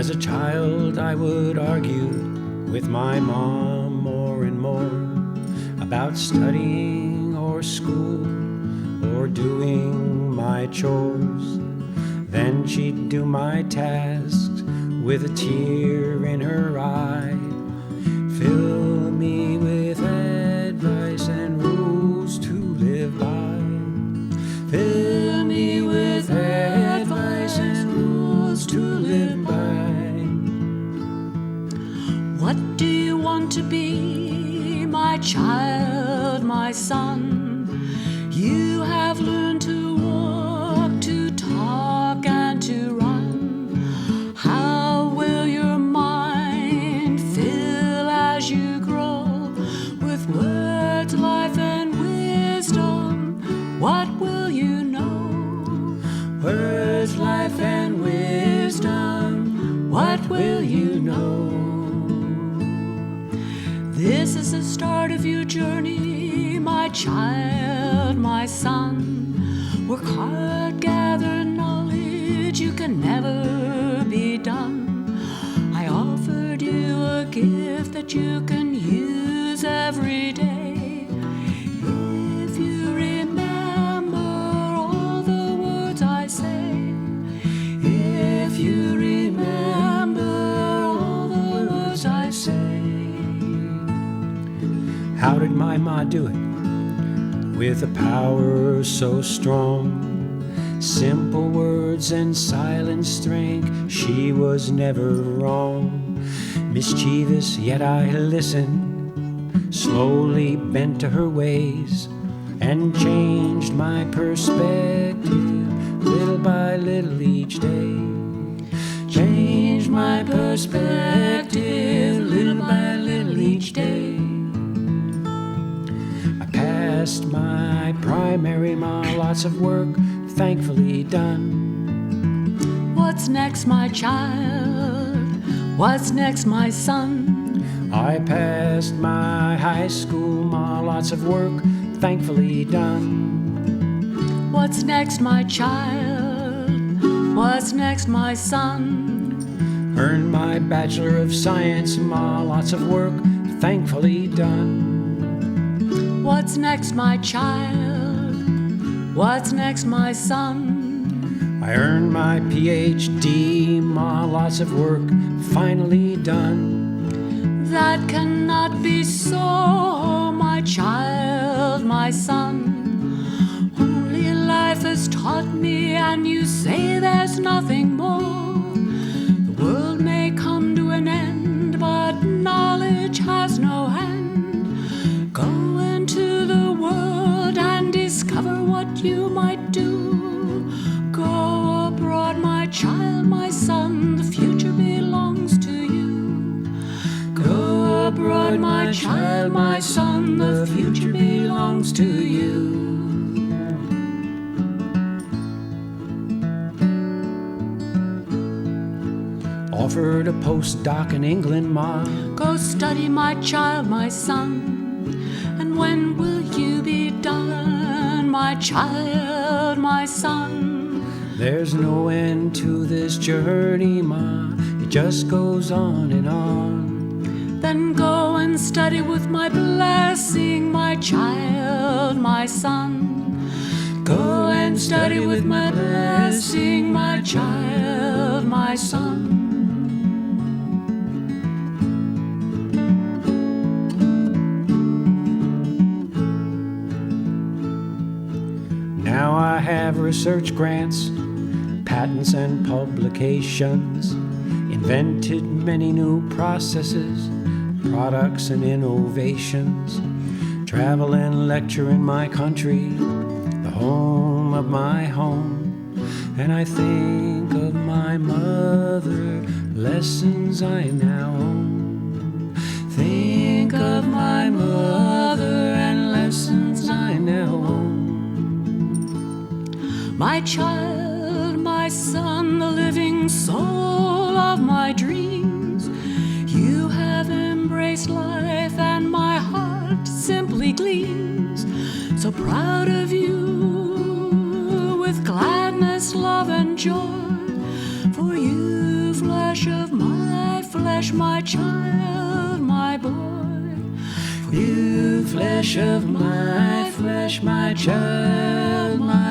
As a child, I would argue with my mom more and more about studying or school or doing my chores. Then she'd do my tasks with a tear in her eye, fill me with advice and rules to live by. Fill me with advice and rules to live by. What do you want to be, my child, my son? You have learned to walk, to talk, and to run. How will your mind fill as you grow with words, life, and wisdom? What will you know? Words, life, and wisdom, what will you know? This is the start of your journey, my child, my son. Work hard, gather knowledge, you can never be done. I offered you a gift that you can use every day. If you remember all the words I say, if you remember all the words I say. How did my ma do it? With a power so strong, simple words and silent strength, she was never wrong. Mischievous, yet I listened, slowly bent to her ways, and changed my perspective, little by little each day. Changed my perspective, little by little each day. Passed my primary, ma, lots of work, thankfully done. What's next, my child? What's next, my son? I passed my high school, ma, lots of work, thankfully done. What's next, my child? What's next, my son? Earned my Bachelor of Science, ma, lots of work, thankfully done. What's next, my child? What's next, my son? I earned my PhD, ma, lots of work, finally done. That cannot be so, my child, my son. Only life has taught me, and you say there's nothing more. The world may come to an end, but knowledge has no end. Go into the world and discover what you might do. Go abroad, my child, my son, the future belongs to you. Go abroad, my child, my son, the future belongs to you. Offered a postdoc in England, ma. Go study, my child, my son. And when will you be done, my child, my son? There's no end to this journey, ma, it just goes on and on. Then go and study with my blessing, my child, my son. Go and study with my blessing, my child, my son. Now I have research grants, patents and publications, invented many new processes, products and innovations, travel and lecture in my country, the home of my home, and I think of my mother, lessons I now own. Think of my mother and lessons I now own. My child, my son, the living soul of my dreams, you have embraced life and my heart simply gleams. So proud of you with gladness, love and joy, for you've led flesh of my flesh, my child, my boy. You, flesh of my flesh, my child, my